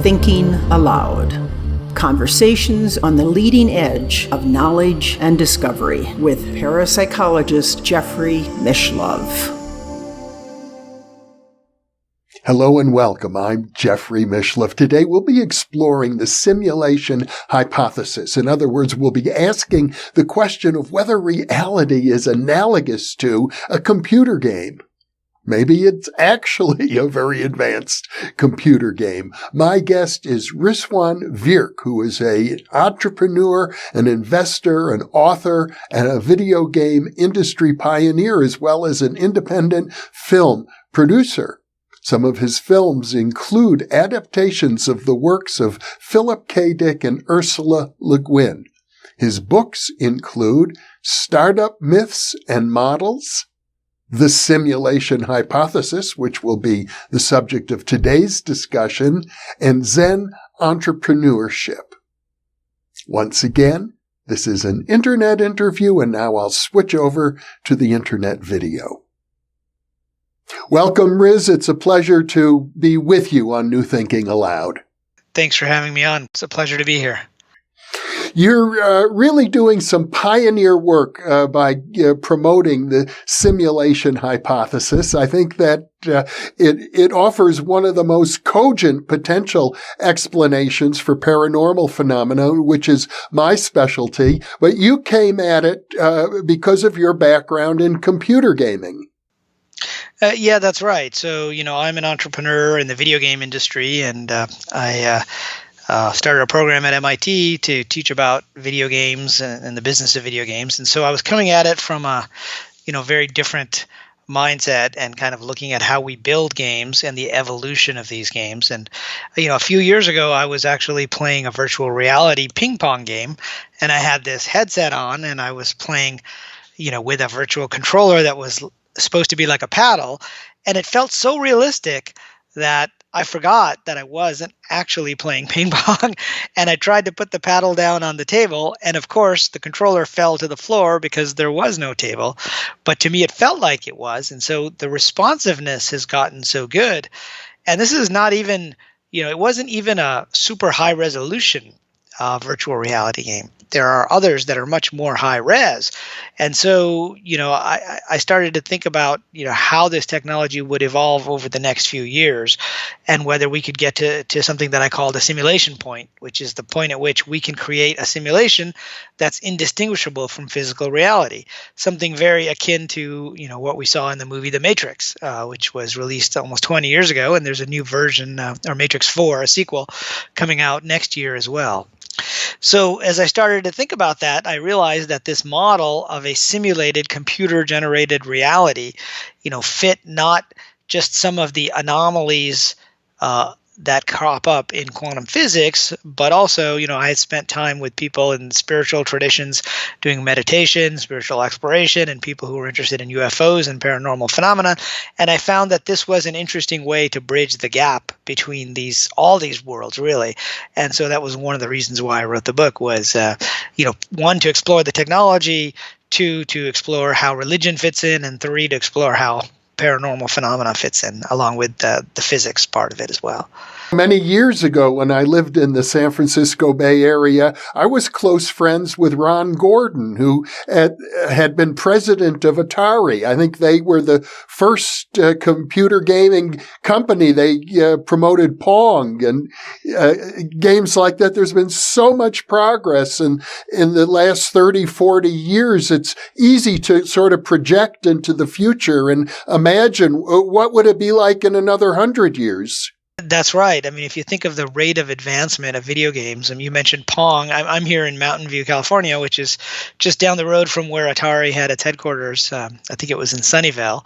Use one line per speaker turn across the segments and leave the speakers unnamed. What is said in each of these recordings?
Thinking Aloud. Conversations on the leading edge of knowledge and discovery with parapsychologist Jeffrey Mishlove.
Hello and welcome. I'm Jeffrey Mishlove. Today we'll be exploring the simulation hypothesis. In other words, we'll be asking the question of whether reality is analogous to a computer game. Maybe it's actually a very advanced computer game. My guest is Rizwan Virk, who is an entrepreneur, an investor, an author, and a video game industry pioneer, as well as an independent film producer. Some of his films include adaptations of the works of Philip K. Dick and Ursula Guin. His books include Startup Myths and Models, The Simulation Hypothesis, which will be the subject of today's discussion, and Zen Entrepreneurship. Once again, this is an internet interview, and now I'll switch over to the internet video. Welcome, Riz. It's a pleasure to be with you on New Thinking Aloud.
Thanks for having me on. It's a pleasure to be here.
You're really doing some pioneer work by promoting the simulation hypothesis. I think that it offers one of the most cogent potential explanations for paranormal phenomena, which is my specialty. But you came at it because of your background in computer gaming.
Yeah, that's right. So, I'm an entrepreneur in the video game industry, and I started a program at MIT to teach about video games and the business of video games. And so I was coming at it from a, very different mindset and kind of looking at how we build games and the evolution of these games. And, a few years ago, I was actually playing a virtual reality ping pong game, and I had this headset on, and I was playing, with a virtual controller that was supposed to be like a paddle, and it felt so realistic that I forgot that I wasn't actually playing ping pong, and I tried to put the paddle down on the table, and of course the controller fell to the floor because there was no table, but to me it felt like it was. And so the responsiveness has gotten so good, and this is not even, it wasn't even a super high resolution virtual reality game. There are others that are much more high res. And so, I started to think about, how this technology would evolve over the next few years and whether we could get to something that I called a simulation point, which is the point at which we can create a simulation that's indistinguishable from physical reality, something very akin to, what we saw in the movie The Matrix, which was released almost 20 years ago. And there's a new version, or Matrix 4, a sequel, coming out next year as well. So as I started to think about that, I realized that this model of a simulated computer-generated reality, fit not just some of the anomalies that crop up in quantum physics, but also, I had spent time with people in spiritual traditions doing meditation, spiritual exploration, and people who were interested in UFOs and paranormal phenomena. And I found that this was an interesting way to bridge the gap between all these worlds, really. And so that was one of the reasons why I wrote the book was, one, to explore the technology, two, to explore how religion fits in, and three, to explore how paranormal phenomena fits in, along with the physics part of it as well.
Many years ago, when I lived in the San Francisco Bay Area, I was close friends with Ron Gordon, who had been president of Atari. I think they were the first computer gaming company. They promoted Pong and games like that. There's been so much progress, and in the last 30, 40 years, it's easy to sort of project into the future and imagine what would it be like in another 100 years.
That's right. I mean, if you think of the rate of advancement of video games, and you mentioned Pong, I'm here in Mountain View, California, which is just down the road from where Atari had its headquarters. I think it was in Sunnyvale.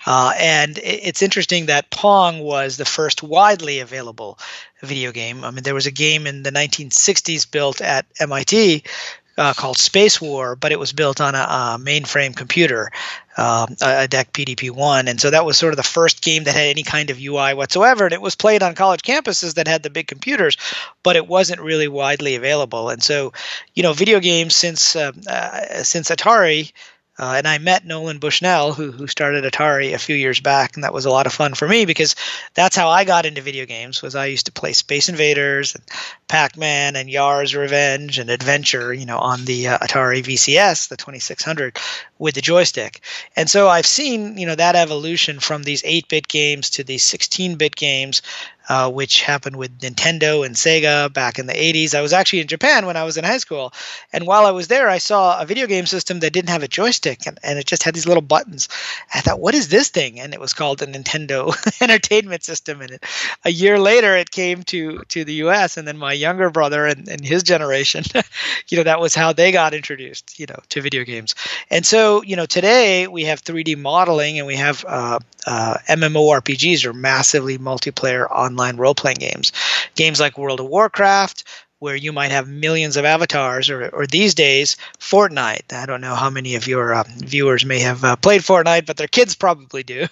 And it's interesting that Pong was the first widely available video game. I mean, there was a game in the 1960s built at MIT called Space War, but it was built on a mainframe computer, a DEC PDP-1. And so that was sort of the first game that had any kind of UI whatsoever. And it was played on college campuses that had the big computers, but it wasn't really widely available. And so, video games since Atari And I met Nolan Bushnell, who started Atari a few years back, and that was a lot of fun for me because that's how I got into video games. Was I used to play Space Invaders and Pac-Man and Yar's Revenge and Adventure, on the Atari VCS, the 2600, with the joystick. And so I've seen, that evolution from these 8-bit games to these 16-bit games, which happened with Nintendo and Sega back in the 80s. I was actually in Japan when I was in high school. And while I was there, I saw a video game system that didn't have a joystick, and it just had these little buttons. I thought, what is this thing? And it was called the Nintendo Entertainment System. And a year later, it came to the US. And then my younger brother and his generation, that was how they got introduced, to video games. And so, today we have 3D modeling, and we have MMORPGs, or massively multiplayer online role-playing games like World of Warcraft, where you might have millions of avatars, or these days, Fortnite. I don't know how many of your viewers may have played Fortnite, but their kids probably do.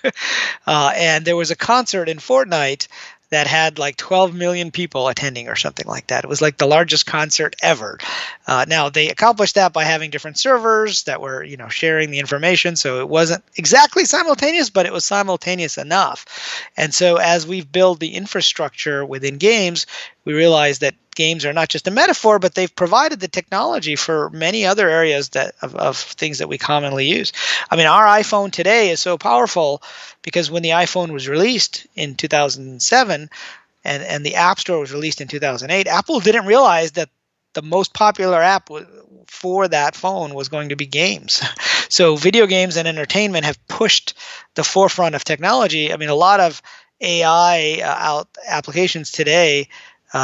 And there was a concert in Fortnite that had like 12 million people attending or something like that. It was like the largest concert ever. Now, they accomplished that by having different servers that were, sharing the information. So it wasn't exactly simultaneous, but it was simultaneous enough. And so as we've built the infrastructure within games, we realize that games are not just a metaphor, but they've provided the technology for many other areas of things that we commonly use. I mean, our iPhone today is so powerful because when the iPhone was released in 2007 and the App Store was released in 2008, Apple didn't realize that the most popular app for that phone was going to be games. So video games and entertainment have pushed the forefront of technology. I mean, a lot of AI applications today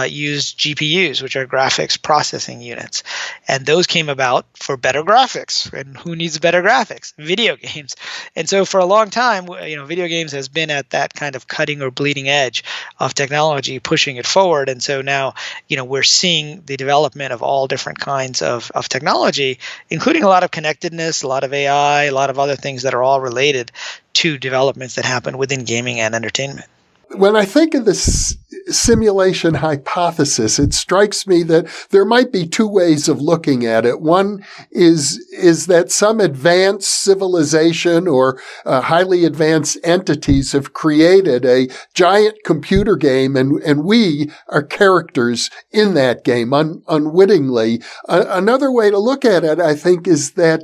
use GPUs, which are graphics processing units. And those came about for better graphics. And who needs better graphics? Video games. And so for a long time, video games has been at that kind of cutting or bleeding edge of technology, pushing it forward. And so now, we're seeing the development of all different kinds of technology, including a lot of connectedness, a lot of AI, a lot of other things that are all related to developments that happen within gaming and entertainment.
When I think of this simulation hypothesis, it strikes me that there might be two ways of looking at it. One is that some advanced civilization or highly advanced entities have created a giant computer game, and we are characters in that game unwittingly. Another way to look at it, I think, is that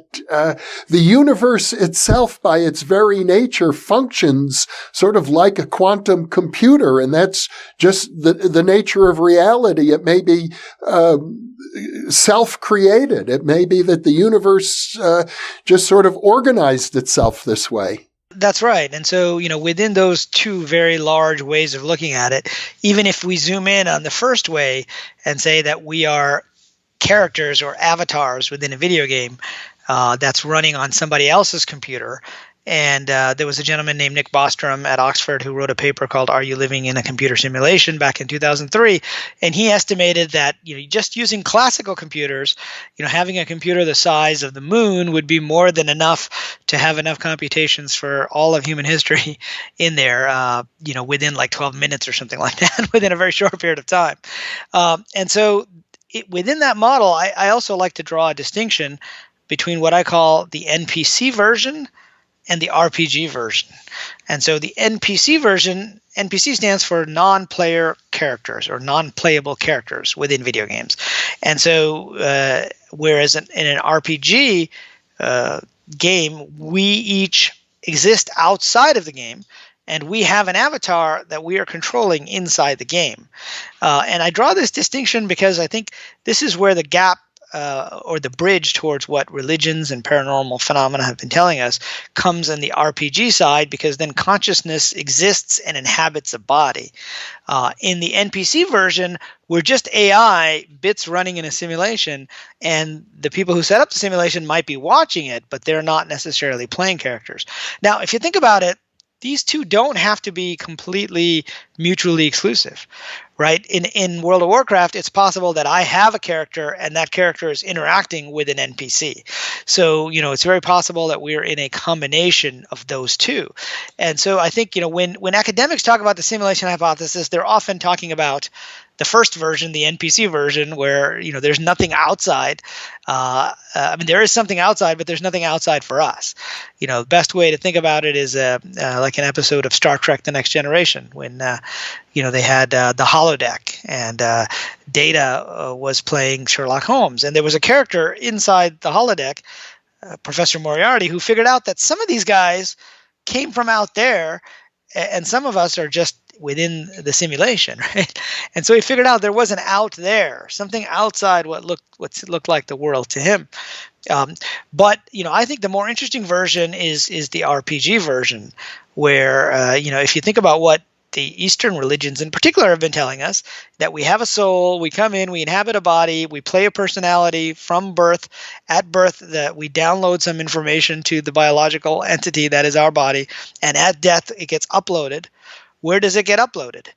the universe itself, by its very nature, functions sort of like a quantum computer, and that's just the nature of reality. It may be self-created. It may be that the universe just sort of organized itself this way.
That's right. And so, within those two very large ways of looking at it, even if we zoom in on the first way and say that we are characters or avatars within a video game that's running on somebody else's computer. And there was a gentleman named Nick Bostrom at Oxford who wrote a paper called "Are You Living in a Computer Simulation?" back in 2003. And he estimated that just using classical computers, having a computer the size of the moon would be more than enough to have enough computations for all of human history in there, within like 12 minutes or something like that, within a very short period of time. And so within that model, I also like to draw a distinction between what I call the NPC version and the RPG version. And so the NPC version, NPC stands for non-player characters or non-playable characters within video games. And so whereas in an RPG game, we each exist outside of the game, and we have an avatar that we are controlling inside the game. And I draw this distinction because I think this is where the gap or the bridge towards what religions and paranormal phenomena have been telling us comes in the RPG side, because then consciousness exists and inhabits a body. In the NPC version, we're just AI bits running in a simulation, and the people who set up the simulation might be watching it, but they're not necessarily playing characters. Now, if you think about it, these two don't have to be completely mutually exclusive, right? In World of Warcraft, it's possible that I have a character and that character is interacting with an NPC. So, it's very possible that we're in a combination of those two. And so I think, when academics talk about the simulation hypothesis, they're often talking about the first version, the NPC version, where there's nothing outside. There is something outside, but there's nothing outside for us. The best way to think about it is like an episode of Star Trek: The Next Generation, when they had the holodeck, and Data was playing Sherlock Holmes, and there was a character inside the holodeck, Professor Moriarty, who figured out that some of these guys came from out there, and some of us are just within the simulation, right? And so he figured out there was an out there, something outside what looked like the world to him. But I think the more interesting version is the RPG version, where if you think about what the Eastern religions in particular have been telling us, that we have a soul, we come in, we inhabit a body, we play a personality from birth. At birth, that we download some information to the biological entity that is our body, and at death, it gets uploaded. Where does it get uploaded,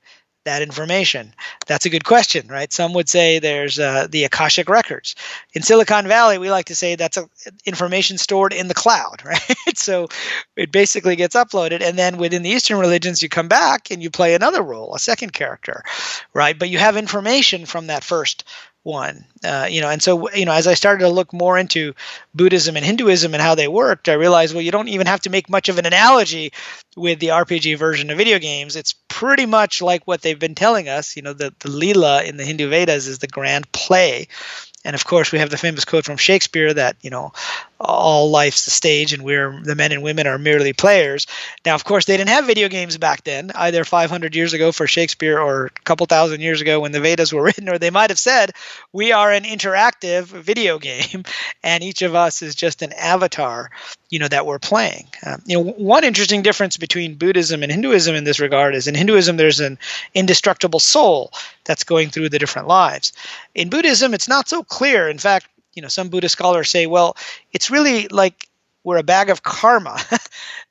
that information? That's a good question, right? Some would say there's the Akashic records. In Silicon Valley, we like to say that's information stored in the cloud, right? So it basically gets uploaded, and then within the Eastern religions, you come back and you play another role, a second character, right? But you have information from that first one, and so as I started to look more into Buddhism and Hinduism and how they worked, I realized, well, you don't even have to make much of an analogy with the RPG version of video games. It's pretty much like what they've been telling us. The Leela in the Hindu Vedas is the grand play. And of course, we have the famous quote from Shakespeare that, all life's a stage and the men and women are merely players. Now, of course, they didn't have video games back then, either 500 years ago for Shakespeare or a couple thousand years ago when the Vedas were written, or they might have said, we are an interactive video game and each of us is just an avatar, that we're playing. One interesting difference between Buddhism and Hinduism in this regard is in Hinduism, there's an indestructible soul that's going through the different lives. In Buddhism, it's not so clear. In fact, some Buddhist scholars say, well, it's really like we're a bag of karma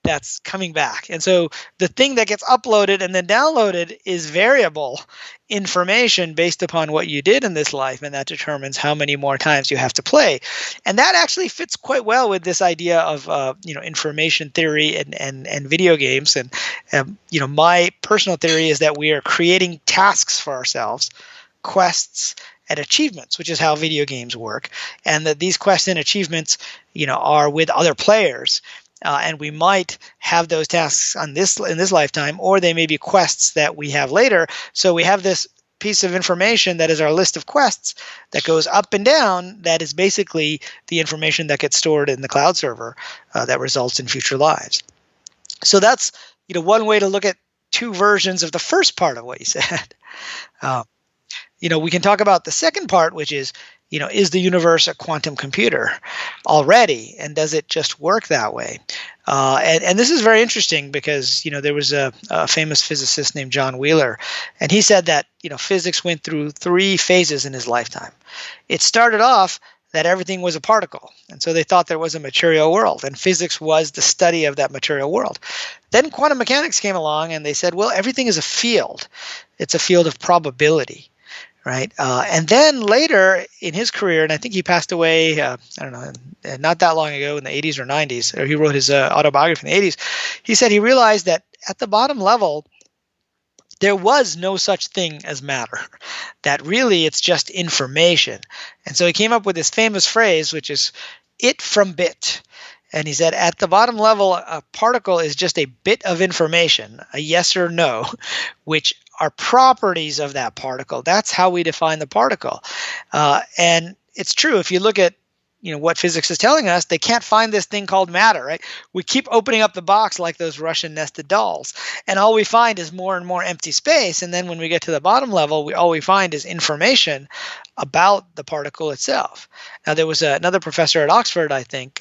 that's coming back. And so the thing that gets uploaded and then downloaded is variable information based upon what you did in this life, and that determines how many more times you have to play. And that actually fits quite well with this idea of information theory and video games. And my personal theory is that we are creating tasks for ourselves, quests and achievements, which is how video games work, and that these quests and achievements, are with other players, and we might have those tasks in this lifetime, or they may be quests that we have later. So we have this piece of information that is our list of quests that goes up and down. That is basically the information that gets stored in the cloud server that results in future lives. So that's one way to look at two versions of the first part of what you said. We can talk about the second part, which is, is the universe a quantum computer already? And does it just work that way? And this is very interesting because, there was a famous physicist named John Wheeler, and he said that, physics went through three phases in his lifetime. It started off that everything was a particle. And so they thought there was a material world, and physics was the study of that material world. Then quantum mechanics came along, and they said, well, everything is a field. It's a field of probability. Right. And then later in his career, and I think he passed away, not that long ago in the 80s or 90s, or he wrote his autobiography in the 80s. He said he realized that at the bottom level, there was no such thing as matter, that really it's just information. And so he came up with this famous phrase, which is it from bit. And he said at the bottom level, a particle is just a bit of information, a yes or no, which are properties of that particle. That's how we define the particle. And it's true. If you look at what physics is telling us, they can't find this thing called matter, right? We keep opening up the box like those Russian nested dolls, and all we find is more and more empty space. And then when we get to the bottom level, all we find is information about the particle itself. Now, there was another professor at Oxford, I think,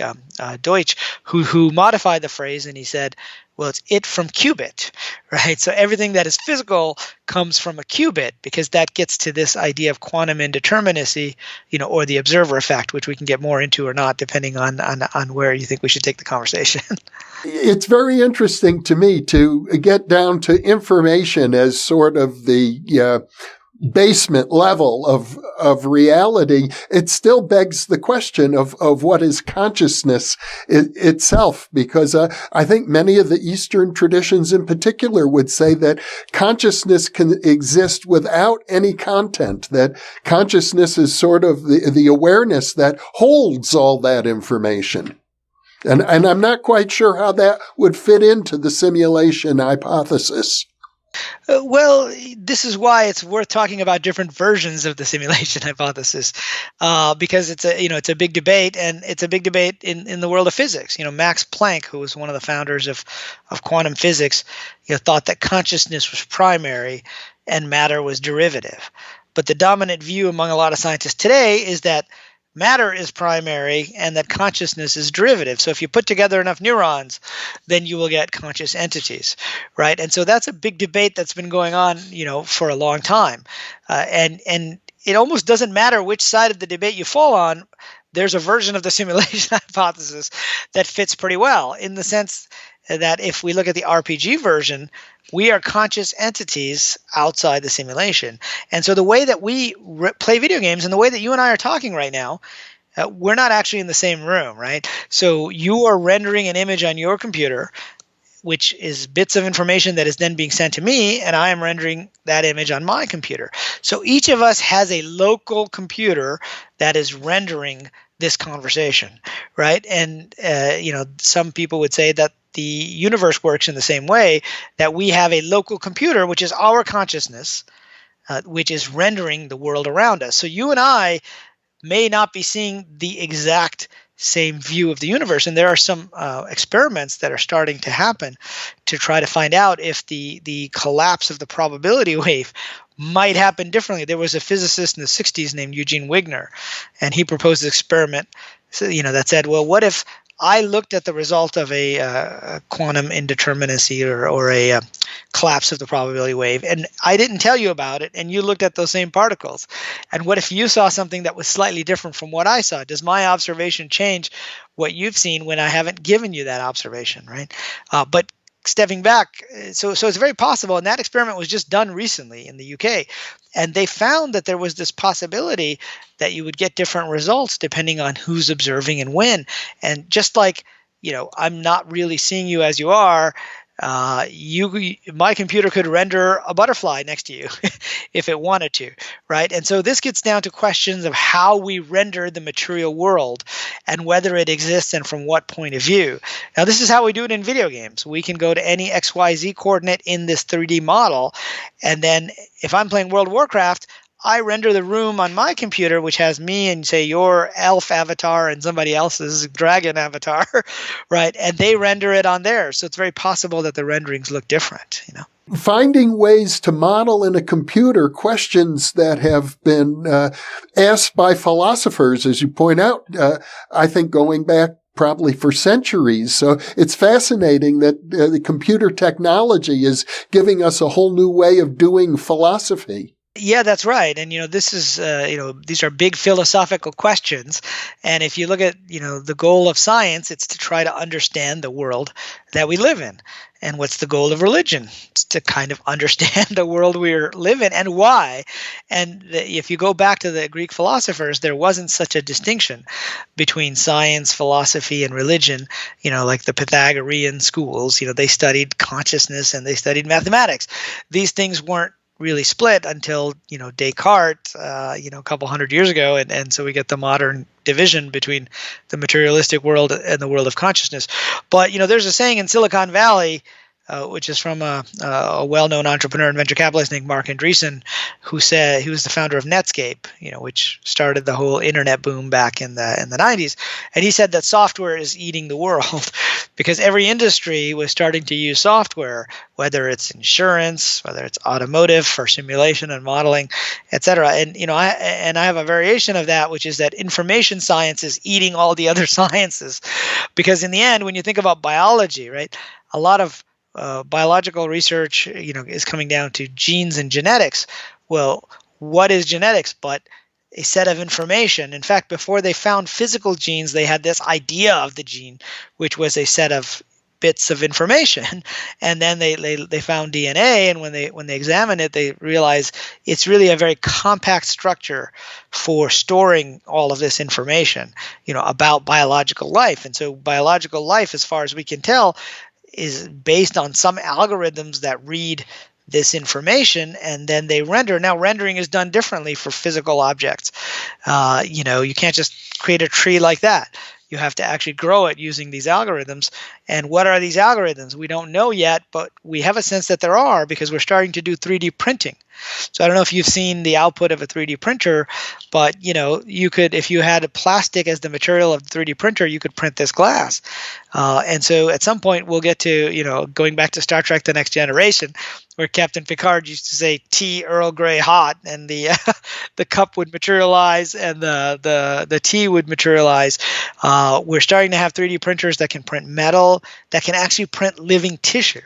Deutsch, who modified the phrase, and he said, well, it's it from qubit, right? So everything that is physical comes from a qubit, because that gets to this idea of quantum indeterminacy, or the observer effect, which we can get more into or not, depending on where you think we should take the conversation.
It's very interesting to me to get down to information as sort of the basement level of reality, it still begs the question of what is consciousness itself, because I think many of the Eastern traditions in particular would say that consciousness can exist without any content, that consciousness is sort of the awareness that holds all that information. And I'm not quite sure how that would fit into the simulation hypothesis.
Well, this is why it's worth talking about different versions of the simulation hypothesis, because it's a big debate, and it's a big debate in the world of physics. Max Planck, who was one of the founders of quantum physics, thought that consciousness was primary and matter was derivative. But the dominant view among a lot of scientists today is that matter is primary and that consciousness is derivative. So if you put together enough neurons, then you will get conscious entities, right? And so that's a big debate that's been going on, for a long time. And it almost doesn't matter which side of the debate you fall on. There's a version of the simulation hypothesis that fits pretty well, in the sense that if we look at the RPG version, we are conscious entities outside the simulation. And so the way that we play video games and the way that you and I are talking right now, we're not actually in the same room, right? So you are rendering an image on your computer, which is bits of information that is then being sent to me, and I am rendering that image on my computer. So each of us has a local computer that is rendering this conversation, right? And some people would say that the universe works in the same way, that we have a local computer, which is our consciousness, which is rendering the world around us. So you and I may not be seeing the exact same view of the universe, and there are some experiments that are starting to happen to try to find out if the collapse of the probability wave might happen differently. There was a physicist in the 60s named Eugene Wigner, and he proposed an experiment that said, well, what if I looked at the result of a quantum indeterminacy or a collapse of the probability wave, and I didn't tell you about it, and you looked at those same particles. And what if you saw something that was slightly different from what I saw? Does my observation change what you've seen when I haven't given you that observation, right? But stepping back, so it's very possible, and that experiment was just done recently in the UK, and they found that there was this possibility that you would get different results depending on who's observing and when. And just like, I'm not really seeing you as you are, my computer could render a butterfly next to you if it wanted to, right? And so this gets down to questions of how we render the material world and whether it exists and from what point of view. Now, this is how we do it in video games. We can go to any XYZ coordinate in this 3D model, and then if I'm playing World of Warcraft, I render the room on my computer, which has me and, say, your elf avatar and somebody else's dragon avatar, right? And they render it on theirs. So it's very possible that the renderings look different,
Finding ways to model in a computer questions that have been asked by philosophers, as you point out, I think going back probably for centuries. So it's fascinating that the computer technology is giving us a whole new way of doing philosophy.
Yeah, that's right. And, this is, these are big philosophical questions. And if you look at, the goal of science, it's to try to understand the world that we live in. And what's the goal of religion? It's to kind of understand the world we live in and why. And if you go back to the Greek philosophers, there wasn't such a distinction between science, philosophy, and religion, like the Pythagorean schools. They studied consciousness and they studied mathematics. These things weren't really split until Descartes a couple hundred years ago, and so we get the modern division between the materialistic world and the world of consciousness. But there's a saying in Silicon Valley, which is from a well-known entrepreneur and venture capitalist named Mark Andreessen, who said he was the founder of Netscape, which started the whole internet boom back in the 90s, and he said that software is eating the world because every industry was starting to use software, whether it's insurance, whether it's automotive for simulation and modeling, et cetera. And I have a variation of that, which is that information science is eating all the other sciences, because in the end, when you think about biology, right, a lot of biological research, is coming down to genes and genetics. Well, what is genetics but a set of information? In fact, before they found physical genes, they had this idea of the gene, which was a set of bits of information. And then they found DNA, and when they examined it, they realized it's really a very compact structure for storing all of this information, about biological life. And so biological life, as far as we can tell, is based on some algorithms that read this information and then they render. Now, rendering is done differently for physical objects. You can't just create a tree like that. You have to actually grow it using these algorithms. And what are these algorithms? We don't know yet, but we have a sense that there are, because we're starting to do 3D printing. So I don't know if you've seen the output of a 3D printer, but you could, if you had plastic as the material of the 3D printer, you could print this glass. And so at some point we'll get to, going back to Star Trek: The Next Generation, where Captain Picard used to say tea Earl Grey hot, and the the cup would materialize and the tea would materialize. We're starting to have 3D printers that can print metal, that can actually print living tissue.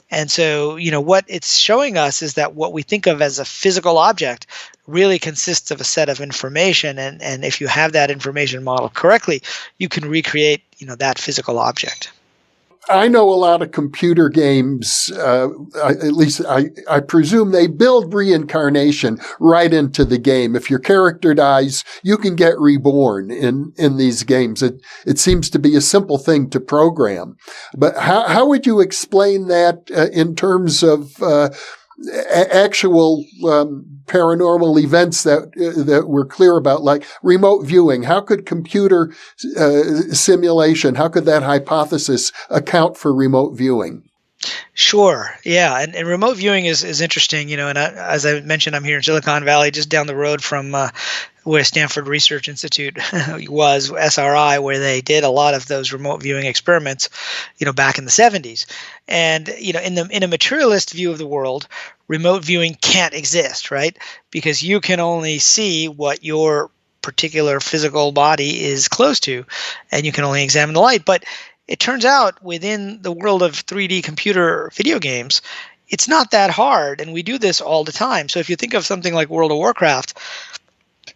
And so, what it's showing us is that what we think of as a physical object really consists of a set of information. And if you have that information modeled correctly, you can recreate, that physical object.
I know a lot of computer games, at least I presume they build reincarnation right into the game. If your character dies, you can get reborn in these games. It seems to be a simple thing to program. But how would you explain that in terms of actual paranormal events that we're clear about, like remote viewing? How could computer simulation, how could that hypothesis account for remote viewing?
Sure. Yeah. And remote viewing is interesting, and as I mentioned, I'm here in Silicon Valley, just down the road from where Stanford Research Institute was, SRI, where they did a lot of those remote viewing experiments, back in the 70s. And, in a materialist view of the world, remote viewing can't exist, right? Because you can only see what your particular physical body is close to, and you can only examine the light. But it turns out within the world of 3D computer video games, it's not that hard, and we do this all the time. So if you think of something like World of Warcraft,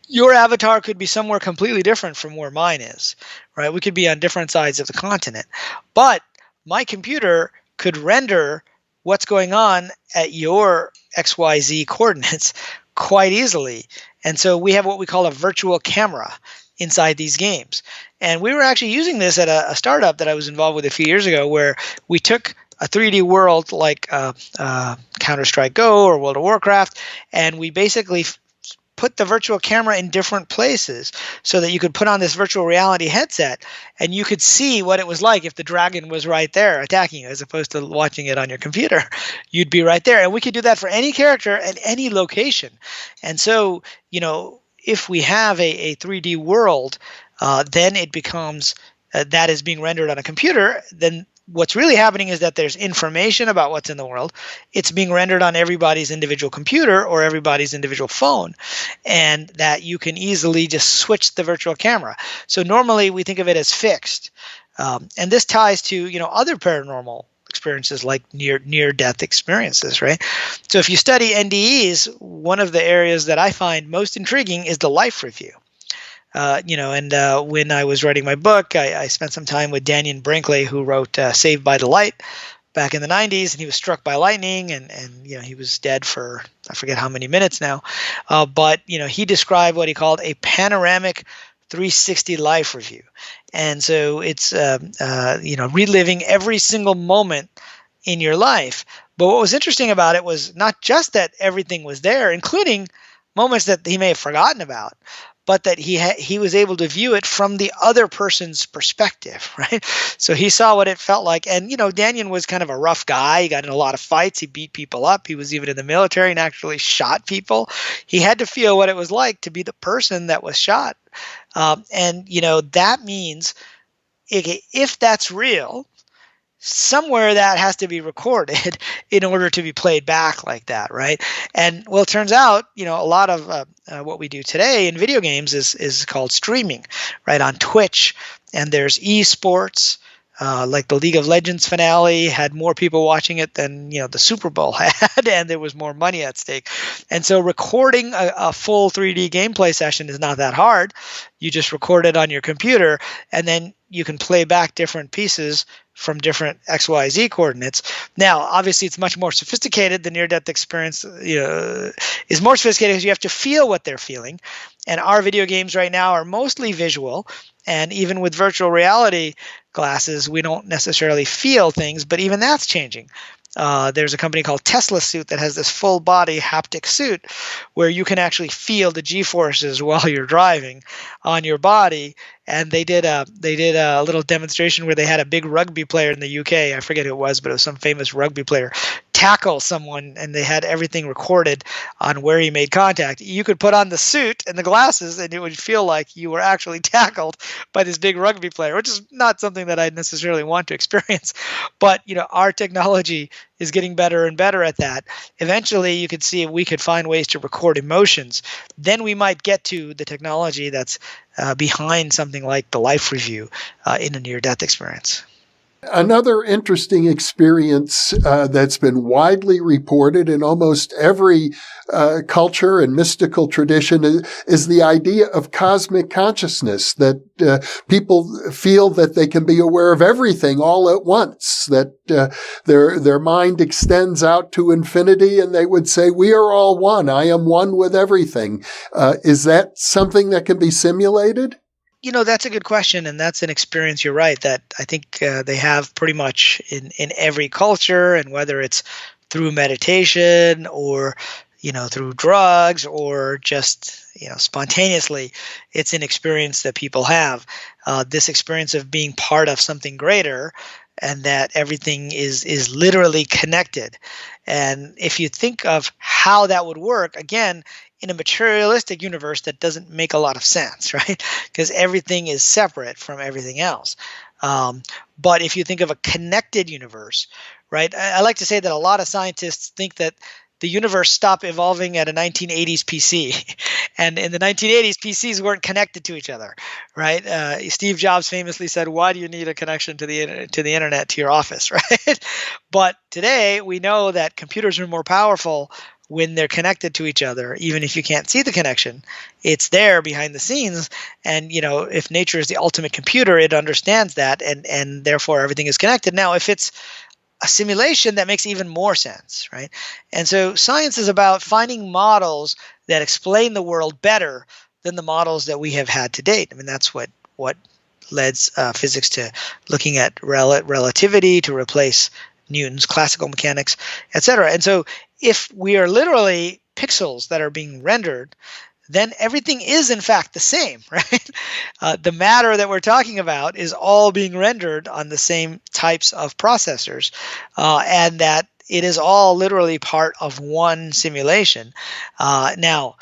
your avatar could be somewhere completely different from where mine is, right? We could be on different sides of the continent. But my computer could render what's going on at your XYZ coordinates quite easily. And so we have what we call a virtual camera inside these games. And we were actually using this at a startup that I was involved with a few years ago, where we took a 3D world like Counter-Strike Go or World of Warcraft, and we basically put the virtual camera in different places so that you could put on this virtual reality headset and you could see what it was like if the dragon was right there attacking you, as opposed to watching it on your computer. You'd be right there. And we could do that for any character at any location. And so, if we have a 3D world, then it becomes that is being rendered on a computer. Then what's really happening is that there's information about what's in the world. It's being rendered on everybody's individual computer or everybody's individual phone, and that you can easily just switch the virtual camera. So normally we think of it as fixed. And this ties to, other paranormal experiences like near-death experiences, right? So if you study NDEs, one of the areas that I find most intriguing is the life review. When I was writing my book, I spent some time with Daniel Brinkley, who wrote Saved by the Light back in the 90s, and he was struck by lightning, and he was dead for I forget how many minutes now. But he described what he called a panoramic 360 life review. And so it's reliving every single moment in your life. But what was interesting about it was not just that everything was there, including moments that he may have forgotten about, but that he was able to view it from the other person's perspective, right? So he saw what it felt like. And, Daniel was kind of a rough guy. He got in a lot of fights. He beat people up. He was even in the military and actually shot people. He had to feel what it was like to be the person that was shot. That means if that's real, somewhere that has to be recorded in order to be played back like that, right? And well, it turns out, a lot of what we do today in video games is called streaming, right? On Twitch, and there's esports. Like the League of Legends finale had more people watching it than the Super Bowl had, and there was more money at stake. And so recording a full 3D gameplay session is not that hard. You just record it on your computer, and then you can play back different pieces from different XYZ coordinates. Now, obviously, it's much more sophisticated. The near-death experience is more sophisticated because you have to feel what they're feeling. And our video games right now are mostly visual. And even with virtual reality glasses, we don't necessarily feel things, but even that's changing. There's a company called Tesla Suit that has this full body haptic suit where you can actually feel the G-forces while you're driving on your body. And they did a little demonstration where they had a big rugby player in the UK. I forget who it was, but it was some famous rugby player tackle someone, and they had everything recorded on where he made contact. You could put on the suit and the glasses, and it would feel like you were actually tackled by this big rugby player, which is not something that I necessarily want to experience. But our technology is getting better and better at that. Eventually, you could see if we could find ways to record emotions. Then we might get to the technology that's behind something like the life review in a near-death experience.
Another interesting experience that's been widely reported in almost every culture and mystical tradition is the idea of cosmic consciousness, that people feel that they can be aware of everything all at once, that their mind extends out to infinity, and they would say, we are all one. I am one with everything. Is that something that can be simulated?
That's a good question, and that's an experience, you're right, that I think they have pretty much in every culture, and whether it's through meditation or, through drugs or just, spontaneously, it's an experience that people have. This experience of being part of something greater and that everything is literally connected. And if you think of how that would work, again, in a materialistic universe, that doesn't make a lot of sense, right? Because everything is separate from everything else. But if you think of a connected universe, right? I like to say that a lot of scientists think that the universe stopped evolving at a 1980s PC. And in the 1980s, PCs weren't connected to each other, right? Steve Jobs famously said, why do you need a connection to the internet to your office, right? But today, we know that computers are more powerful when they're connected to each other. Even if you can't see the connection, it's there behind the scenes. And, if nature is the ultimate computer, it understands that, and therefore everything is connected. Now, if it's a simulation, that makes even more sense, right? And so science is about finding models that explain the world better than the models that we have had to date. I mean, that's what led physics to looking at relativity to replace Newton's classical mechanics, etc. And so if we are literally pixels that are being rendered, then everything is in fact the same, right? The matter that we're talking about is all being rendered on the same types of processors, and that it is all literally part of one simulation. Now,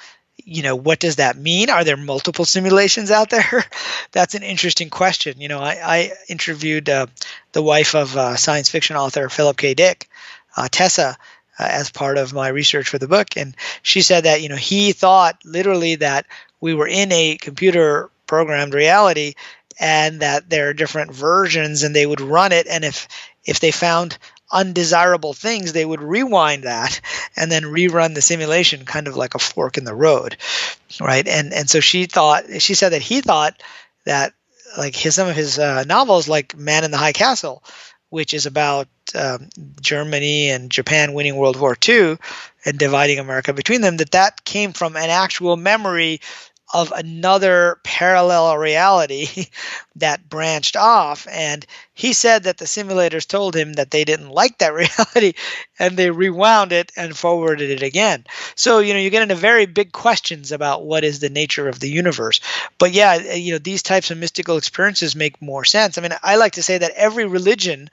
what does that mean? Are there multiple simulations out there? That's an interesting question. I interviewed the wife of science fiction author Philip K. Dick, Tessa, as part of my research for the book. And she said that, he thought literally that we were in a computer programmed reality and that there are different versions and they would run it. And if they found undesirable things, they would rewind that and then rerun the simulation, kind of like a fork in the road, right? And so she said that he thought that like some of his novels, like Man in the High Castle, which is about Germany and Japan winning World War II and dividing America between them, that came from an actual memory of another parallel reality that branched off. And he said that the simulators told him that they didn't like that reality and they rewound it and forwarded it again. So, you get into very big questions about what is the nature of the universe. But yeah, these types of mystical experiences make more sense. I mean, I like to say that every religion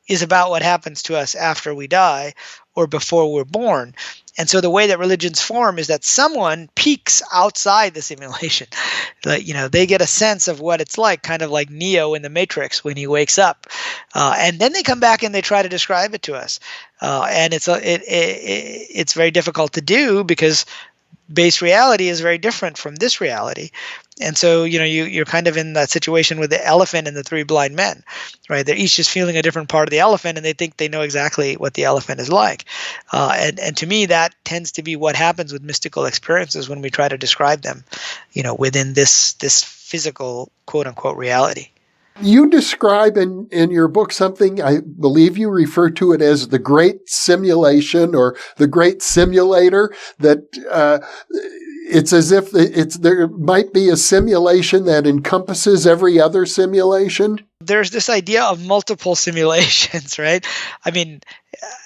is about what happens to us after we die or before we're born. And so the way that religions form is that someone peeks outside the simulation. They get a sense of what it's like, kind of like Neo in the Matrix when he wakes up. And then they come back and they try to describe it to us. And it's very difficult to do because base reality is very different from this reality. And so, you're kind of in that situation with the elephant and the three blind men, right? They're each just feeling a different part of the elephant, and they think they know exactly what the elephant is like. And to me, that tends to be what happens with mystical experiences when we try to describe them, within this physical quote unquote reality.
You describe in your book something, I believe you refer to it as the great simulation or the great simulator, that it's as if there might be a simulation that encompasses every other simulation.
There's this idea of multiple simulations, right? I mean,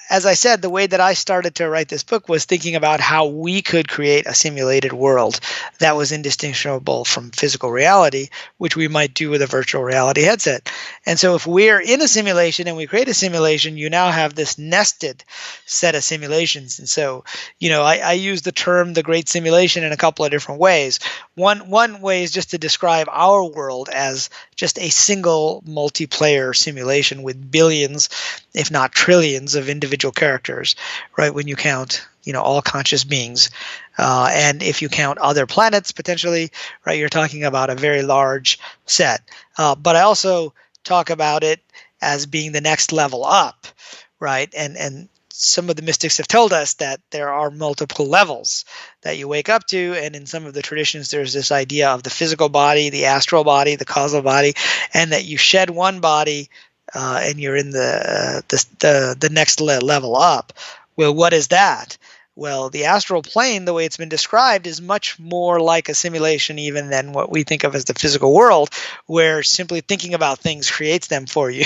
as I said, the way that I started to write this book was thinking about how we could create a simulated world that was indistinguishable from physical reality, which we might do with a virtual reality headset. And so if we're in a simulation and we create a simulation, you now have this nested set of simulations. And so, I use the term the great simulation in a couple of different ways. One way is just to describe our world as just a single multiplayer simulation with billions, if not trillions, of individual characters, right? When you count, all conscious beings. And if you count other planets, potentially, right, you're talking about a very large set. But I also talk about it as being the next level up, right? And some of the mystics have told us that there are multiple levels that you wake up to. And in some of the traditions, there's this idea of the physical body, the astral body, the causal body, and that you shed one body and you're in the next level up. Well, what is that? Well, the astral plane, the way it's been described, is much more like a simulation even than what we think of as the physical world, where simply thinking about things creates them for you.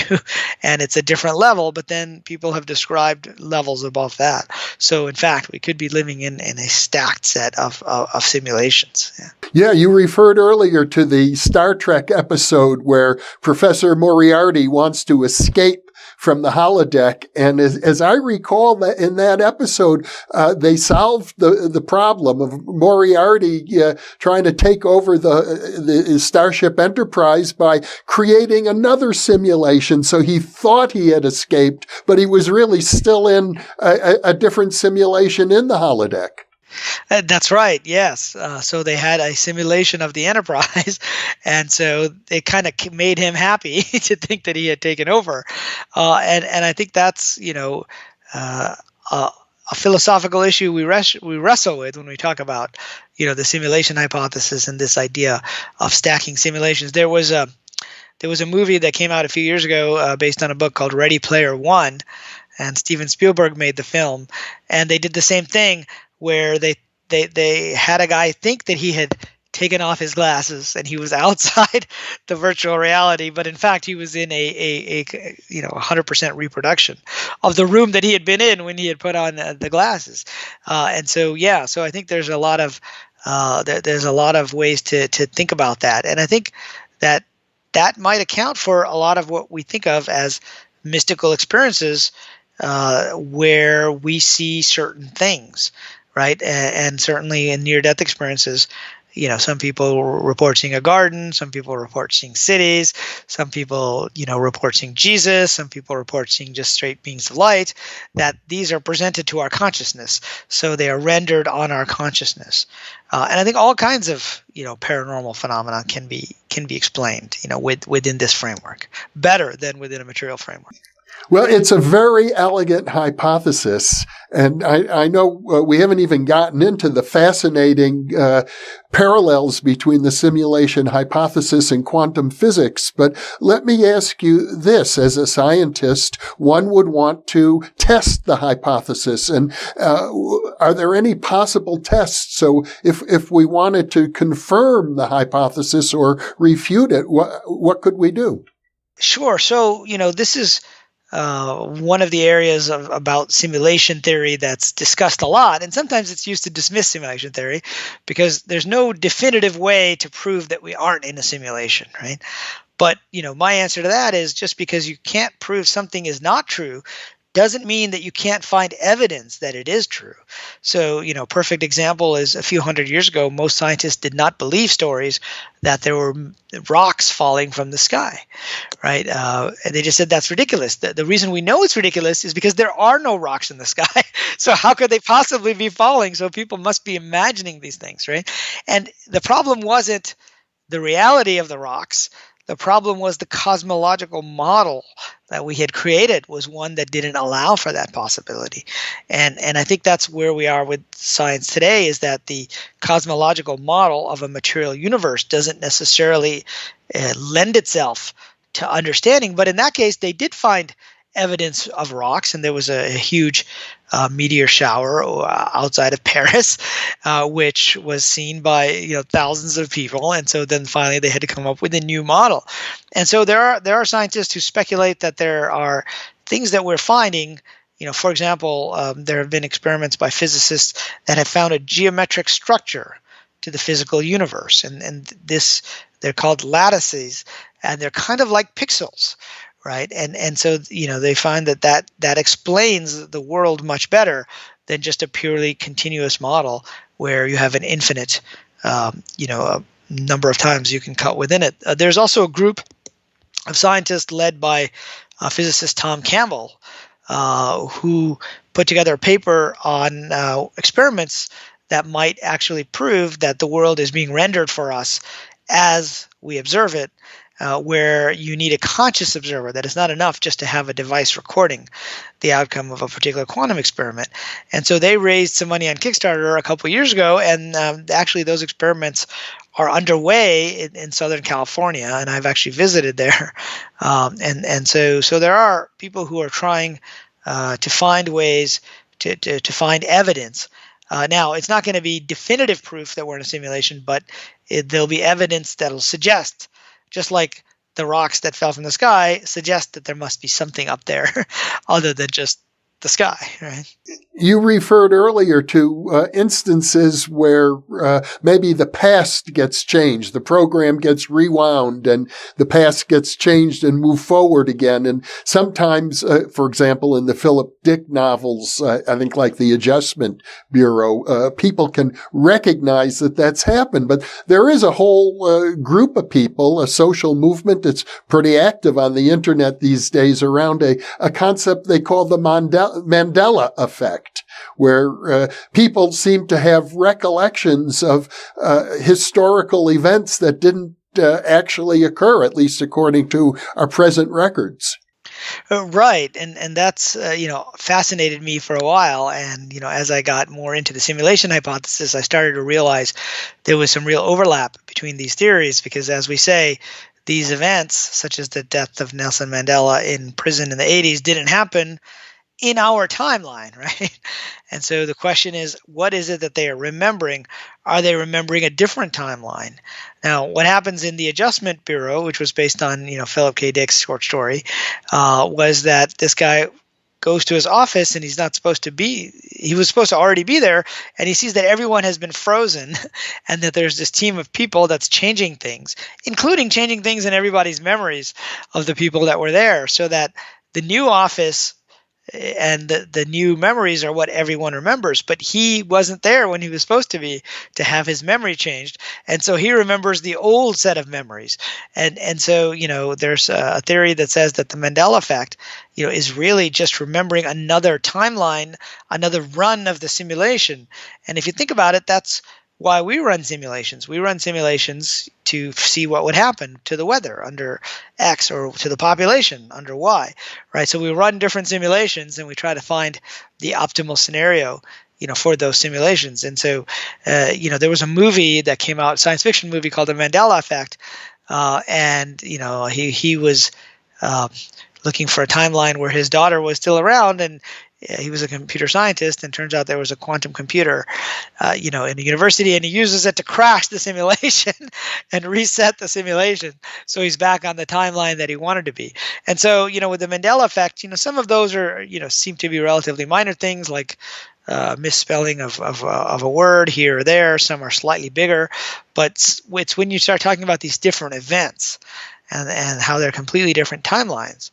And it's a different level, but then people have described levels above that. So in fact, we could be living in a stacked set of simulations.
Yeah, you referred earlier to the Star Trek episode where Professor Moriarty wants to escape from the holodeck. And as I recall, that in that episode, they solved the problem of Moriarty trying to take over the Starship Enterprise by creating another simulation. So he thought he had escaped, but he was really still in a different simulation in the holodeck.
That's right. Yes. So they had a simulation of the Enterprise, and so it kind of made him happy to think that he had taken over. And I think that's a philosophical issue we wrestle with when we talk about the simulation hypothesis and this idea of stacking simulations. There was a movie that came out a few years ago based on a book called Ready Player One, and Steven Spielberg made the film, and they did the same thing where they had a guy think that he had taken off his glasses and he was outside the virtual reality, but in fact he was in a 100% reproduction of the room that he had been in when he had put on the glasses. And so so I think there's a lot of ways to think about that, and I think that might account for a lot of what we think of as mystical experiences, where we see certain things. Right. And certainly in near-death experiences, some people report seeing a garden, some people report seeing cities, some people, report seeing Jesus, some people report seeing just straight beings of light, that these are presented to our consciousness. So they are rendered on our consciousness. And I think all kinds of, paranormal phenomena can be explained, within this framework, better than within a material framework.
Well, it's a very elegant hypothesis, and I know we haven't even gotten into the fascinating parallels between the simulation hypothesis and quantum physics, but let me ask you this. As a scientist, one would want to test the hypothesis, and are there any possible tests? So if we wanted to confirm the hypothesis or refute it, what could we do?
Sure. So, this is one of the areas about simulation theory that's discussed a lot, and sometimes it's used to dismiss simulation theory because there's no definitive way to prove that we aren't in a simulation, right? But, my answer to that is just because you can't prove something is not true doesn't mean that you can't find evidence that it is true. So, perfect example is a few hundred years ago, most scientists did not believe stories that there were rocks falling from the sky, right? And they just said that's ridiculous. The reason we know it's ridiculous is because there are no rocks in the sky. So how could they possibly be falling? So people must be imagining these things, right? And the problem wasn't the reality of the rocks. The problem was the cosmological model that we had created was one that didn't allow for that possibility. And I think that's where we are with science today, is that the cosmological model of a material universe doesn't necessarily lend itself to understanding. But in that case, they did find evidence of rocks, and there was a huge meteor shower outside of Paris, which was seen by thousands of people. And so then finally they had to come up with a new model. And so there are scientists who speculate that there are things that we're finding. For example, there have been experiments by physicists that have found a geometric structure to the physical universe, and this, they're called lattices, and they're kind of like pixels. Right. And so, they find that explains the world much better than just a purely continuous model where you have an infinite, a number of times you can cut within it. There's also a group of scientists led by physicist Tom Campbell, who put together a paper on experiments that might actually prove that the world is being rendered for us as we observe it. Where you need a conscious observer, that it's not enough just to have a device recording the outcome of a particular quantum experiment. And so they raised some money on Kickstarter a couple of years ago, and actually those experiments are underway in Southern California, and I've actually visited there. And so there are people who are trying to find ways to find evidence. Now, it's not going to be definitive proof that we're in a simulation, but there'll be evidence that'll suggest, just like the rocks that fell from the sky suggest, that there must be something up there other than just the sky, right?
You referred earlier to instances where maybe the past gets changed, the program gets rewound, and the past gets changed and moved forward again. And sometimes, for example, in the Philip Dick novels, I think like the Adjustment Bureau, people can recognize that that's happened. But there is a whole group of people, a social movement that's pretty active on the internet these days around a concept they call the Mandela Effect, where people seem to have recollections of historical events that didn't actually occur, at least according to our present records.
Right. And that's, fascinated me for a while. And, as I got more into the simulation hypothesis, I started to realize there was some real overlap between these theories, because as we say, these events, such as the death of Nelson Mandela in prison in the 80s, didn't happen in our timeline, right? And so the question is, what is it that they are remembering? Are they remembering a different timeline? Now, what happens in the Adjustment Bureau, which was based on, Philip K. Dick's short story, was that this guy goes to his office and he was supposed to already be there, and he sees that everyone has been frozen and that there's this team of people that's changing things, including changing things in everybody's memories of the people that were there, so that the new office and the new memories are what everyone remembers, but he wasn't there when he was supposed to be to have his memory changed, and so he remembers the old set of memories. And so there's a theory that says that the Mandela Effect is really just remembering another timeline, another run of the simulation. And if you think about it, that's why we run simulations. We run simulations to see what would happen to the weather under X, or to the population under Y, right? So we run different simulations and we try to find the optimal scenario, for those simulations. And so, there was a movie that came out, science fiction movie called The Mandela Effect, and he was looking for a timeline where his daughter was still around, and he was a computer scientist, and turns out there was a quantum computer, in a university, and he uses it to crash the simulation and reset the simulation. So he's back on the timeline that he wanted to be. And so, with the Mandela Effect, some of those are, seem to be relatively minor things, like misspelling of a word here or there. Some are slightly bigger, but it's when you start talking about these different events and how they're completely different timelines,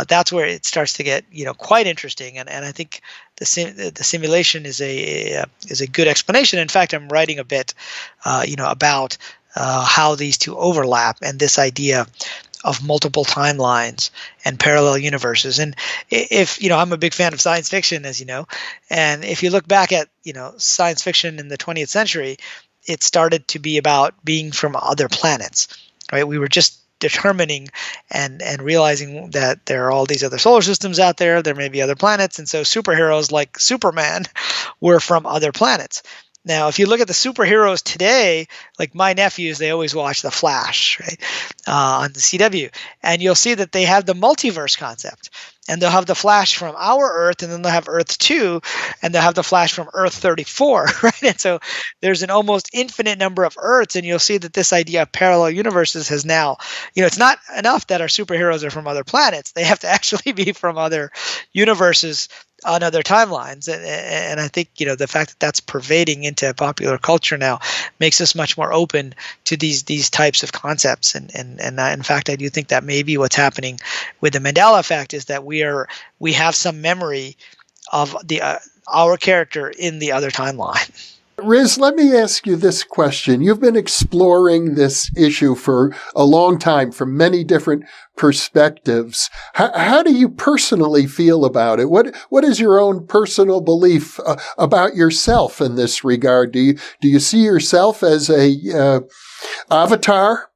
that's where it starts to get quite interesting. And I think the simulation is a good explanation. In fact, I'm writing a bit about how these two overlap, and this idea of multiple timelines and parallel universes. And if I'm a big fan of science fiction, as you know, and if you look back at science fiction in the 20th century, it started to be about being from other planets, right? We were just determining and realizing that there are all these other solar systems out there. There may be other planets, and so superheroes like Superman were from other planets. Now, if you look at the superheroes today, like my nephews, they always watch The Flash, right, on the CW, and you'll see that they have the multiverse concept. And they'll have the Flash from our Earth, and then they'll have Earth 2, and they'll have the Flash from Earth 34, right? And so there's an almost infinite number of Earths, and you'll see that this idea of parallel universes has now, it's not enough that our superheroes are from other planets. They have to actually be from other universes on other timelines. And I think, the fact that that's pervading into popular culture now makes us much more open to these types of concepts. And in fact, I do think that maybe what's happening with the Mandela Effect is that we have some memory of our character in the other timeline.
Riz, let me ask you this question. You've been exploring this issue for a long time from many different perspectives. How do you personally feel about it? What is your own personal belief about yourself in this regard? Do you see yourself as a avatar?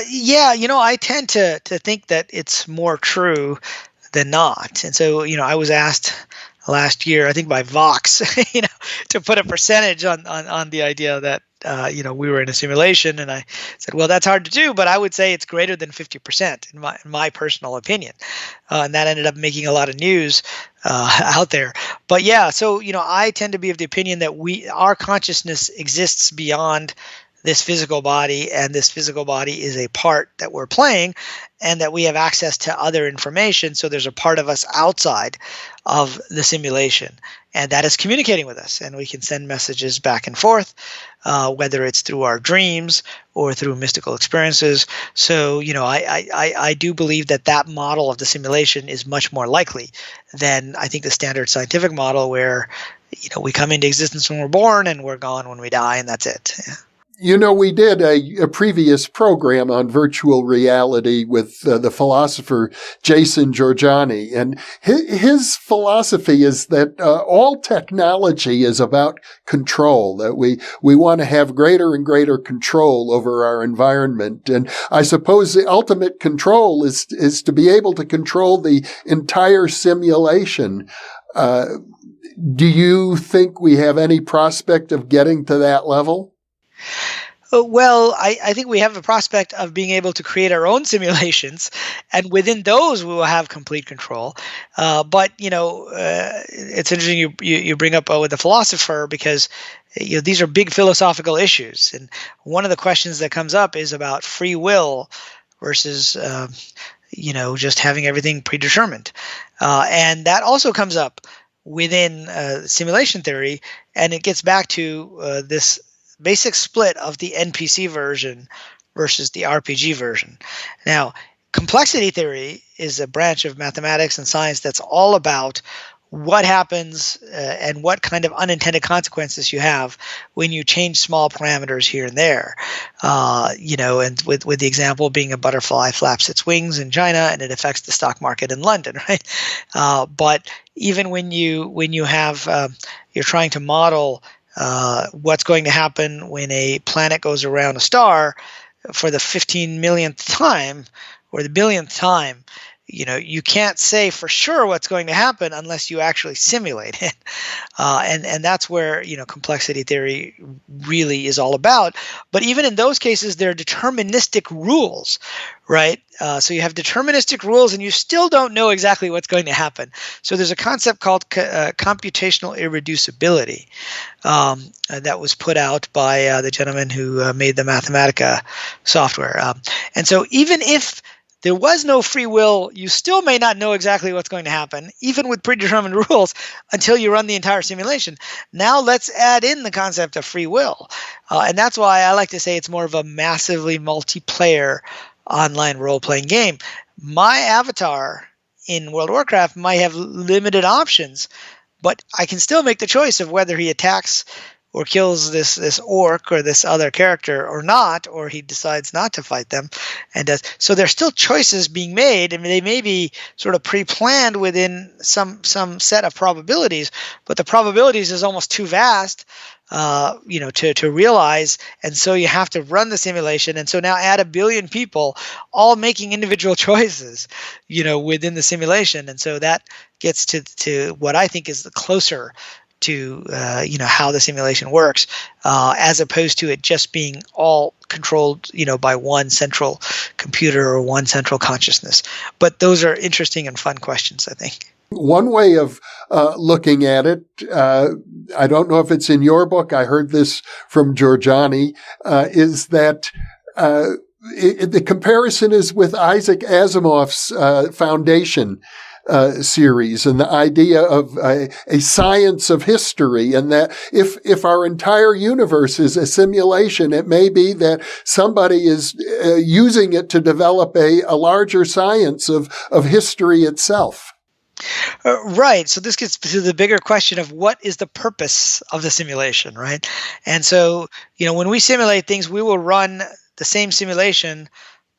Yeah, I tend to think that it's more true than not. And so, I was asked last year, I think by Vox, to put a percentage on the idea that, we were in a simulation. And I said, well, that's hard to do, but I would say it's greater than 50% in my personal opinion. And that ended up making a lot of news out there. But yeah, so, I tend to be of the opinion that our consciousness exists beyond this physical body, and this physical body is a part that we're playing, and that we have access to other information. So there's a part of us outside of the simulation, and that is communicating with us, and we can send messages back and forth, whether it's through our dreams or through mystical experiences. So, I do believe that model of the simulation is much more likely than I think the standard scientific model where, we come into existence when we're born and we're gone when we die, and that's it. Yeah.
We did a previous program on virtual reality with the philosopher Jason Giorgiani, and his philosophy is that all technology is about control, that we want to have greater and greater control over our environment. And I suppose the ultimate control is to be able to control the entire simulation. Do you think we have any prospect of getting to that level?
Well, I think we have a prospect of being able to create our own simulations, and within those we will have complete control. But it's interesting you bring up with the philosopher, because these are big philosophical issues, and one of the questions that comes up is about free will versus just having everything predetermined, and that also comes up within simulation theory, and it gets back to this basic split of the NPC version versus the RPG version. Now, complexity theory is a branch of mathematics and science that's all about what happens and what kind of unintended consequences you have when you change small parameters here and there. And with the example being a butterfly flaps its wings in China and it affects the stock market in London, right? But even when you have you're trying to model what's going to happen when a planet goes around a star for the 15 millionth time or the billionth time, you can't say for sure what's going to happen unless you actually simulate it. And that's where, complexity theory really is all about. But even in those cases, there are deterministic rules, right? So you have deterministic rules and you still don't know exactly what's going to happen. So there's a concept called computational irreducibility that was put out by the gentleman who made the Mathematica software. And so even if there was no free will, you still may not know exactly what's going to happen, even with predetermined rules, until you run the entire simulation. Now let's add in the concept of free will. And that's why I like to say it's more of a massively multiplayer online role-playing game. My avatar in World of Warcraft might have limited options, but I can still make the choice of whether he attacks or kills this orc or this other character or not, or he decides not to fight them and does. So there's still choices being made. I mean, they may be sort of pre-planned within some set of probabilities, but the probabilities is almost too vast, to realize. And so you have to run the simulation. And so now add 1 billion people all making individual choices, within the simulation. And so that gets to what I think is the closer to how the simulation works, as opposed to it just being all controlled by one central computer or one central consciousness. But those are interesting and fun questions, I think.
One way of looking at it, I don't know if it's in your book, I heard this from Giorgiani, is that the comparison is with Isaac Asimov's Foundation series, and the idea of a science of history, and that if our entire universe is a simulation, it may be that somebody is using it to develop a larger science of history itself.
Right. So this gets to the bigger question of what is the purpose of the simulation, right? And so, when we simulate things, we will run the same simulation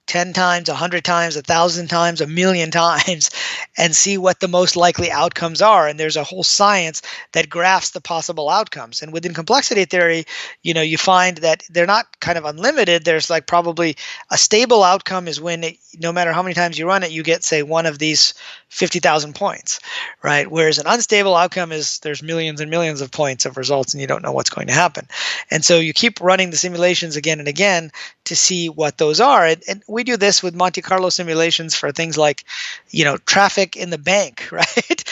10 times, 100 times, 1,000 times, 1,000,000 times, and see what the most likely outcomes are. And there's a whole science that graphs the possible outcomes. And within complexity theory, you find that they're not kind of unlimited. There's like probably a stable outcome is when no matter how many times you run it, you get, say, one of these 50,000 points, right? Whereas an unstable outcome is there's millions and millions of points of results, and you don't know what's going to happen. And so you keep running the simulations again and again to see what those are. And we do this with Monte Carlo simulations for things like, traffic in the bank, right?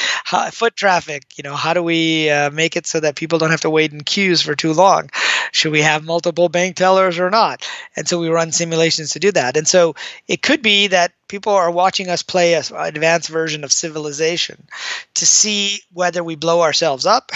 Foot traffic, how do we make it so that people don't have to wait in queues for too long? Should we have multiple bank tellers or not? And so we run simulations to do that. And so it could be that people are watching us play an advanced version of Civilization to see whether we blow ourselves up,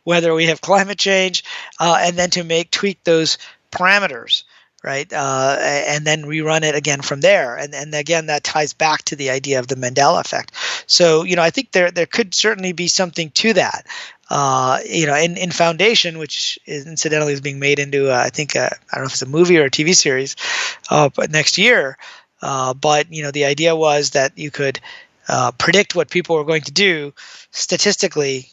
whether we have climate change, and then to tweak those parameters, right? And then rerun it again from there. And again, that ties back to the idea of the Mandela Effect. So, I think there could certainly be something to that. In Foundation, which incidentally is being made into, I think, I don't know if it's a movie or a TV series, but next year. But the idea was that you could predict what people were going to do statistically.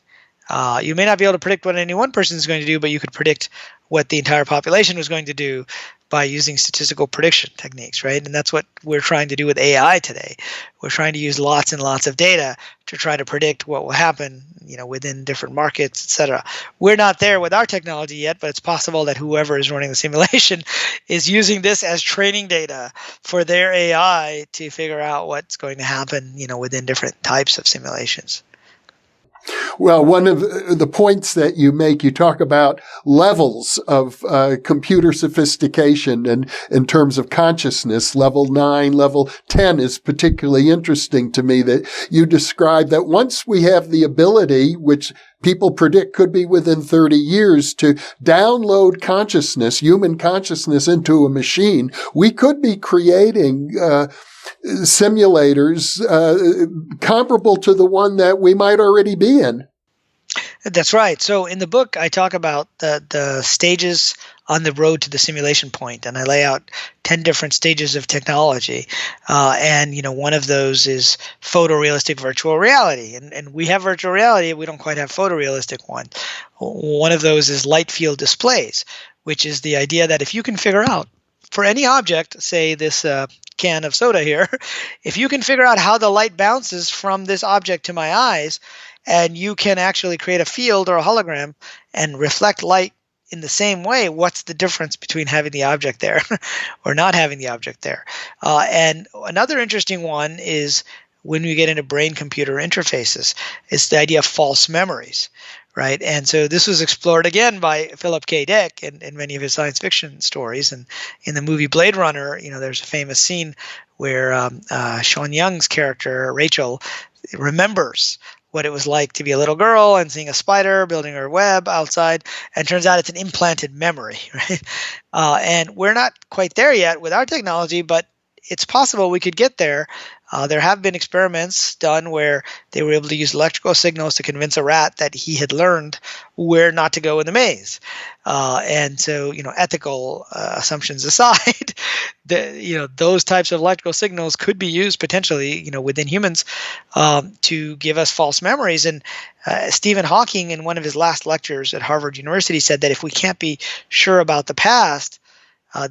You may not be able to predict what any one person is going to do, but you could predict what the entire population was going to do by using statistical prediction techniques, right? And that's what we're trying to do with AI today. We're trying to use lots and lots of data to try to predict what will happen, within different markets, et cetera. We're not there with our technology yet, but it's possible that whoever is running the simulation is using this as training data for their AI to figure out what's going to happen, within different types of simulations.
Well, one of the points that you make, you talk about levels of computer sophistication, and in terms of consciousness, level 9, level 10 is particularly interesting to me, that you describe that once we have the ability, which people predict could be within 30 years, to download consciousness, human consciousness, into a machine, we could be creating simulators comparable to the one that we might already be in.
That's right. So in the book, I talk about the stages on the road to the simulation point, and I lay out 10 different stages of technology. And one of those is photorealistic virtual reality. And we have virtual reality. We don't quite have photorealistic one. One of those is light field displays, which is the idea that if you can figure out for any object, say this can of soda here, if you can figure out how the light bounces from this object to my eyes, and you can actually create a field or a hologram and reflect light in the same way, what's the difference between having the object there or not having the object there? And another interesting one is when we get into brain-computer interfaces, it's the idea of false memories, right? And so this was explored again by Philip K. Dick in many of his science fiction stories. And in the movie Blade Runner, there's a famous scene where Sean Young's character, Rachel, remembers what it was like to be a little girl and seeing a spider building her web outside, and turns out it's an implanted memory, right? And we're not quite there yet with our technology, but it's possible we could get there. There have been experiments done where they were able to use electrical signals to convince a rat that he had learned where not to go in the maze. And so, ethical assumptions aside, those types of electrical signals could be used potentially, within humans to give us false memories. And Stephen Hawking, in one of his last lectures at Harvard University, said that if we can't be sure about the past,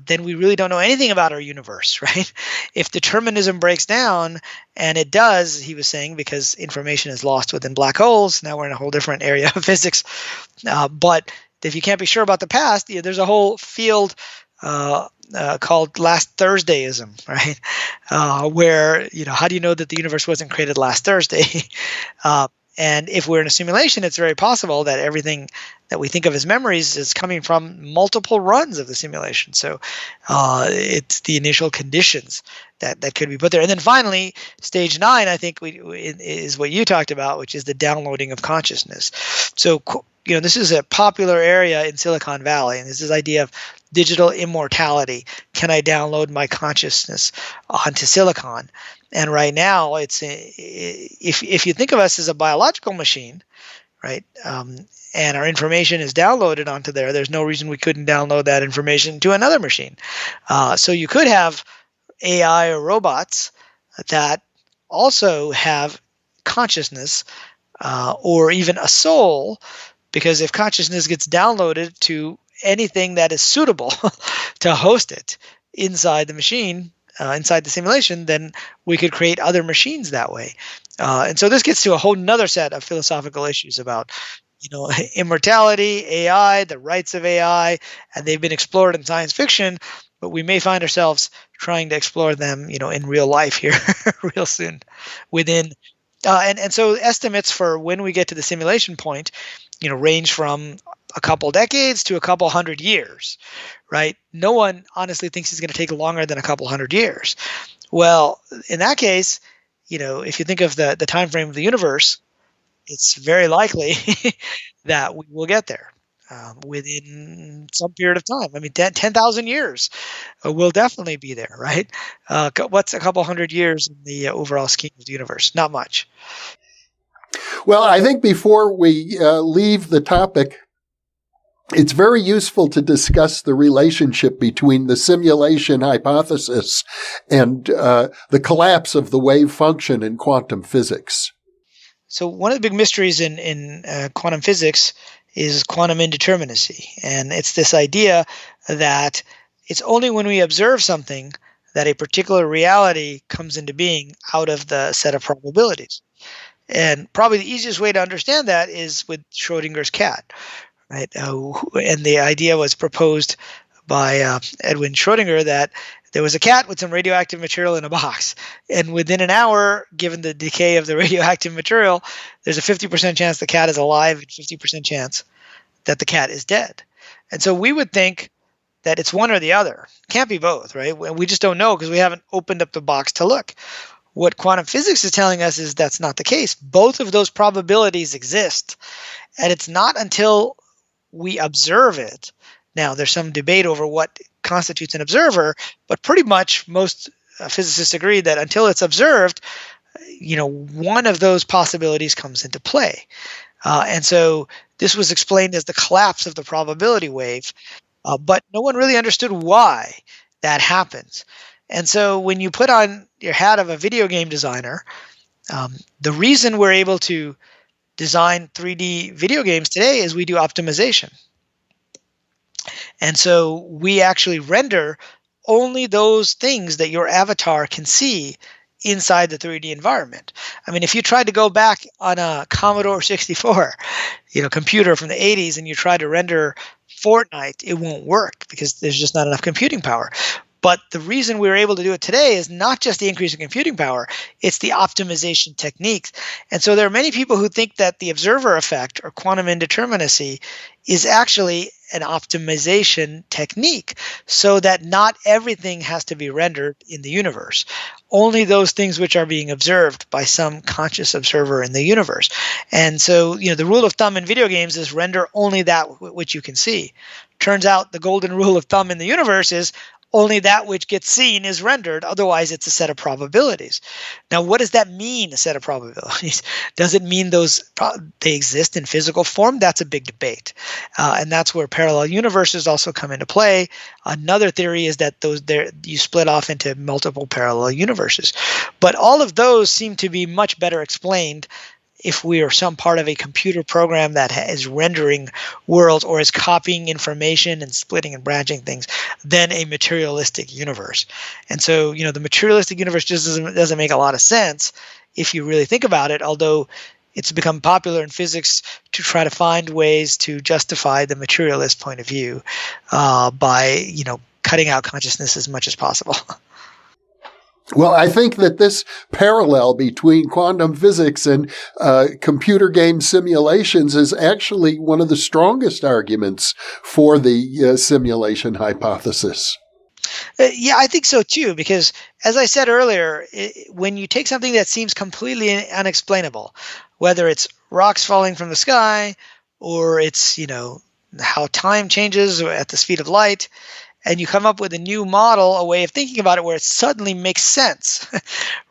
then we really don't know anything about our universe, right? If determinism breaks down, and it does, he was saying, because information is lost within black holes. Now we're in a whole different area of physics. But if you can't be sure about the past, there's a whole field called last Thursdayism, right? Where, how do you know that the universe wasn't created last Thursday? And if we're in a simulation, it's very possible that everything that we think of as memories is coming from multiple runs of the simulation. So it's the initial conditions that could be put there. And then finally, stage 9, I think, is what you talked about, which is the downloading of consciousness. So, this is a popular area in Silicon Valley, and this is the idea of digital immortality. Can I download my consciousness onto silicon? And right now, if you think of us as a biological machine, right, and our information is downloaded onto there, there's no reason we couldn't download that information to another machine. So you could have AI or robots that also have consciousness or even a soul, because if consciousness gets downloaded to anything that is suitable to host it inside the machine, inside the simulation, then we could create other machines that way. And so this gets to a whole nother set of philosophical issues about, immortality, AI, the rights of AI, and they've been explored in science fiction, but we may find ourselves trying to explore them, in real life here real soon within. And so estimates for when we get to the simulation point, range from a couple decades to a couple hundred years, right? No one honestly thinks it's going to take longer than a couple hundred years. Well, in that case, if you think of the time frame of the universe, it's very likely that we will get there within some period of time. I mean, 10,000 years will definitely be there, right? What's a couple hundred years in the overall scheme of the universe? Not much.
Well, I think before we leave the topic, it's very useful to discuss the relationship between the simulation hypothesis and the collapse of the wave function in quantum physics.
So one of the big mysteries in quantum physics is quantum indeterminacy. And it's this idea that it's only when we observe something that a particular reality comes into being out of the set of probabilities. And probably the easiest way to understand that is with Schrodinger's cat, right? And the idea was proposed by Edwin Schrodinger that there was a cat with some radioactive material in a box. And within an hour, given the decay of the radioactive material, there's a 50% chance the cat is alive and 50% chance that the cat is dead. And so we would think that it's one or the other. It can't be both, right? We just don't know because we haven't opened up the box to look. What quantum physics is telling us is that's not the case. Both of those probabilities exist. And it's not until we observe it. Now, there's some debate over what constitutes an observer, but pretty much most physicists agree that until it's observed, one of those possibilities comes into play. And so this was explained as the collapse of the probability wave, but no one really understood why that happens. And so when you put on your hat of a video game designer, the reason we're able to design 3D video games today is we do optimization. And so we actually render only those things that your avatar can see inside the 3D environment. I mean, if you tried to go back on a Commodore 64, computer from the 80s, and you try to render Fortnite, it won't work because there's just not enough computing power. But the reason we're able to do it today is not just the increase in computing power, it's the optimization techniques. And so there are many people who think that the observer effect or quantum indeterminacy is actually an optimization technique so that not everything has to be rendered in the universe. Only those things which are being observed by some conscious observer in the universe. And so, the rule of thumb in video games is render only that which you can see. Turns out the golden rule of thumb in the universe is only that which gets seen is rendered. Otherwise, it's a set of probabilities. Now, what does that mean, a set of probabilities? Does it mean they exist in physical form? That's a big debate. And that's where parallel universes also come into play. Another theory is that you split off into multiple parallel universes. But all of those seem to be much better explained if we are some part of a computer program that is rendering worlds or is copying information and splitting and branching things than a materialistic universe. And so, the materialistic universe just doesn't make a lot of sense if you really think about it, although it's become popular in physics to try to find ways to justify the materialist point of view by, cutting out consciousness as much as possible.
Well, I think that this parallel between quantum physics and computer game simulations is actually one of the strongest arguments for the simulation hypothesis.
Yeah, I think so too, because as I said earlier, when you take something that seems completely unexplainable, whether it's rocks falling from the sky or it's, how time changes at the speed of light, and you come up with a new model, a way of thinking about it where it suddenly makes sense,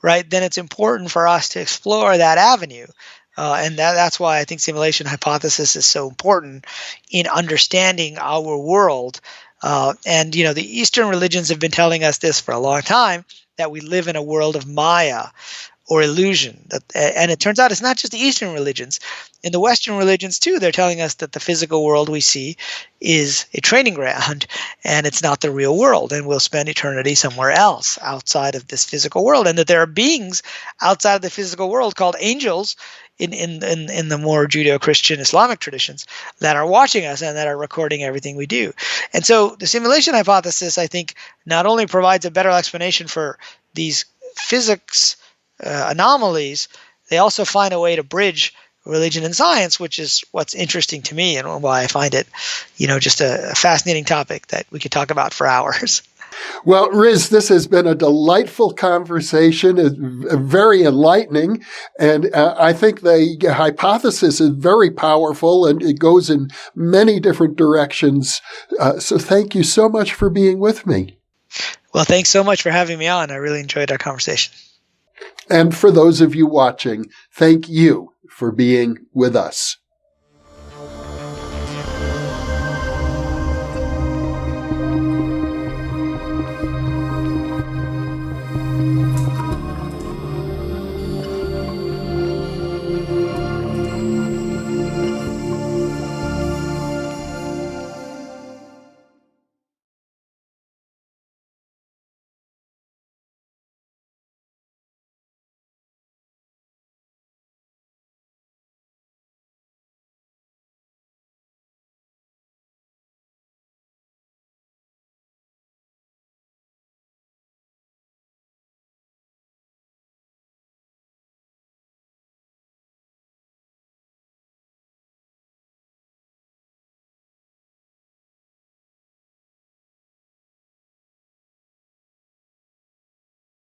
right? Then it's important for us to explore that avenue. And that's why I think simulation hypothesis is so important in understanding our world. And the Eastern religions have been telling us this for a long time, that we live in a world of Maya or illusion. And it turns out it's not just the Eastern religions. In the Western religions, too, they're telling us that the physical world we see is a training ground and it's not the real world, and we'll spend eternity somewhere else outside of this physical world, and that there are beings outside of the physical world called angels in the more Judeo-Christian Islamic traditions that are watching us and that are recording everything we do. And so the simulation hypothesis, I think, not only provides a better explanation for these physics anomalies, they also find a way to bridge religion and science, which is what's interesting to me and why I find it, just a fascinating topic that we could talk about for hours.
Well, Riz, this has been a delightful conversation, very enlightening, and I think the hypothesis is very powerful and it goes in many different directions. So thank you so much for being with me.
Well, thanks so much for having me on. I really enjoyed our conversation.
And for those of you watching, thank you for being with us.